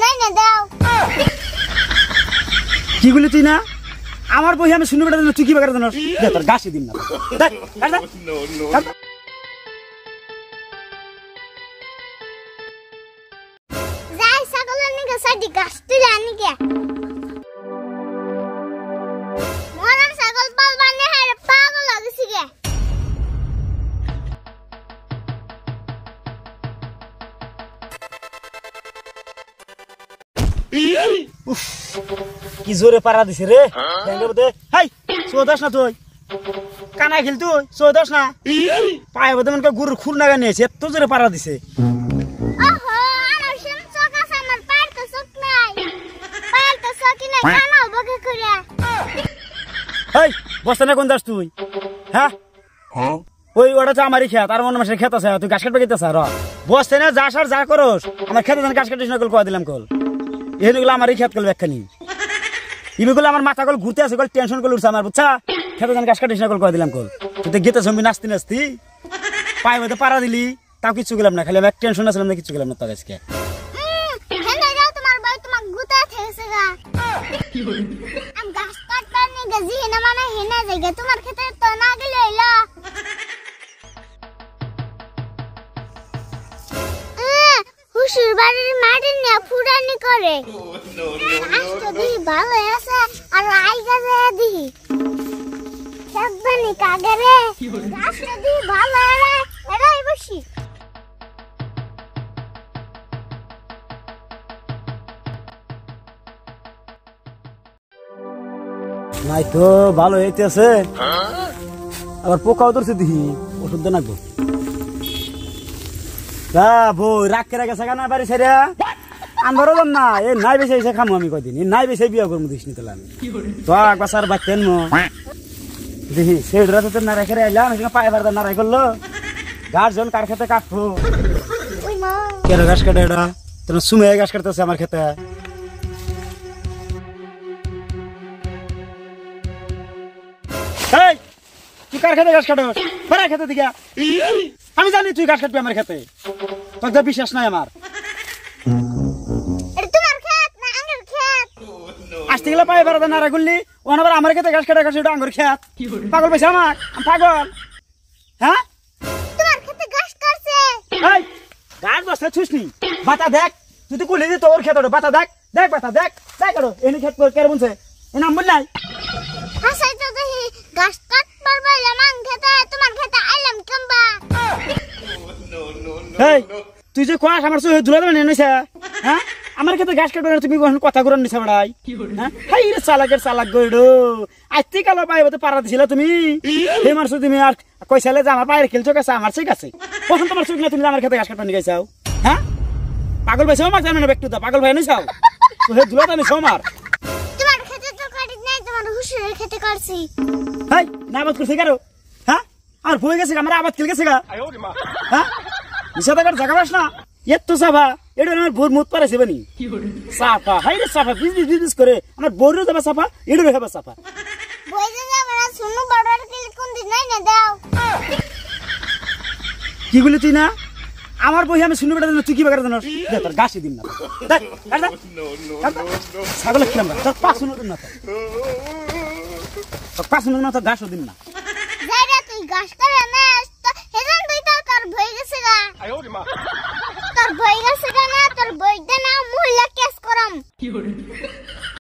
নাই না দাও কি বলি তুই না আমার বই আমি শুনতে পারি তুই কি বাগার জানো দে তোর গাছি দিন না যাই ছাগলের নিকে সাইডে গাছ তুই আনি কে মরার ছাগল পালবানে হারে পাগল লাগছে কে কি জোরে পারা দিছে রে দে হাই সোদাস না তুই কানা খেল তুই সোদাস না পায়ে বদে মনকে গুরুর খুর নাগা নিয়েছে এত জোরে পারা দিছে ওহো আমার শিম চোখ আছে আমার পায়ের তো চোখ নাই পায়ের তো চোখ নাই কানা বকে করে হাই বসতে না কোন দাস তুই হ্যাঁ ওই ওটা তো আমারই খেত আর মনে মাসের খেত আছে তুই গাছ কাটবে গেতেছ আর বসতে না যা সার যা করস আমার খেতে গাছ কাটিস না কল কয়া দিলাম কল এগুলো আমারই খেত কল ব্যাখ্যা নি ইবিগুলো আমার মাথা কল ঘুরতে আছে কল টেনশন কল উঠছে আমার বুঝছা খেতে গাছ কাটিস না কল কয়া দিলাম কল তুই গেতে জমি নাচতি নাচতি পায়ে মধ্যে পাড়া দিলি তাও কিছু গেলাম না খালি আমি টেনশন আসলাম না কিছু গেলাম না তোর আজকে হেলে যাও তোমার ভাই তোমাক গুতা থেছে গা আম গাছ কাটবার নি গজি হেনা মানে হেনা জায়গা তোমার খেতে তো না গেলে হইলো হুশুর বাড়ির মাটি নিয়ে ফুটানি করে আজকে দিহি ভালো আছে আর আইগা যায় দিহি সাবধানে কাগরে আজকে দিহি ভালো রে এরাই বসি নাই তো ভালো হইতেছে আবার পোকাও ধরছে দিহি ওষুধ দেন নাকবো বই রাগ করে গেছে কেন বাড়ি ছেড়ে আনবারও যাম না এ নাই বেশি এসে খামো আমি কদিন এ নাই বেশি বিয়া করবো দিস নি তাহলে আমি তো একবার সার বাচ্চেন দেখি সেই ধরা তো নারাই করে আইলাম এখানে পায়ে বার নারাই করলো গাছ জন কার খেতে কাটবো কেন ঘাস কাটে এটা তোমার সুমে ঘাস কাটতেছে আমার খেতে তুই কার খেতে ঘাস কাটো বেড়া খেতে দিকে আমি জানি তুই ঘাস কাটবি আমার খেতে তোর তো বিশ্বাস নাই আমার আসতে গেলে পায়ে বেড়াতে নাড়া করলি ও আবার আমার খেতে ঘাস কাটা ঘাস ওটা আঙ্গুর খেত পাগল পাইছে আমার পাগল হ্যাঁ গাছ বসে ছুসনি বাতা দেখ তুই তো কুলি তোর খেত বাতা দেখ দেখ বাতা দেখ দেখ এনে খেত কে বলছে এ নাম বল নাই গাছ কাটবার বাইলাম আং খেতে তোমার খেতে আইলাম কেমবা তুই যে কোয়াস আমার সহ ধুলা দেবে নিছে হ্যাঁ আমার ক্ষেত্রে ঘাস কাটবে তুমি কথা ঘুরান নিছে বেড়াই হ্যাঁ হাই রে চালাকের চালাক গইডো আইতে কালো পায়ে বতে পারা দিছিল তুমি হে মারছো তুমি আর কইছালে যে আমার পায়ের খেলছো কাছে আমার ঠিক আছে কখন তোমার চোখ না তুমি আমার ক্ষেত্রে ঘাস কাটবা নি গাইছাও হ্যাঁ পাগল ভাই আমার জানো না ব্যক্তি দা পাগল ভাই নিছাও তো হে ধুলা দানি আমার তোমার খেতে তো কাটি নাই তোমার হুশুরের খেতে করছি হাই না আবাদ করছে কারো হ্যাঁ আর ভুলে গেছে আমার আবাদ খেলে গেছে গা হ্যাঁ নিষেধাজ্ঞার জায়গা পাস না এত সাফা এটা আমার বোর মুত পারেছে বানি সাফা হাই রে সাফা বিজনেস করে আমার বোরও যাবে সাফা এটা হবে সাফা বই যে যাবে না শুনো বড়র কি কোন দিন নাই না দাও কি বলি তুই না আমার বই আমি শুনতে পারি তুই কি বাগার জানো দে তোর গাছি দিন না দেখ ছাগল খেলাম না তোর 5 মিনিট না তোর 5 মিনিট না তোর গাছও দিন না যাই রে তুই গাছ করে না হেজান তুই তোর ভই গেছে গা তোর ভই গেছে গা না তোর বই দে না মহিলা কেস করাম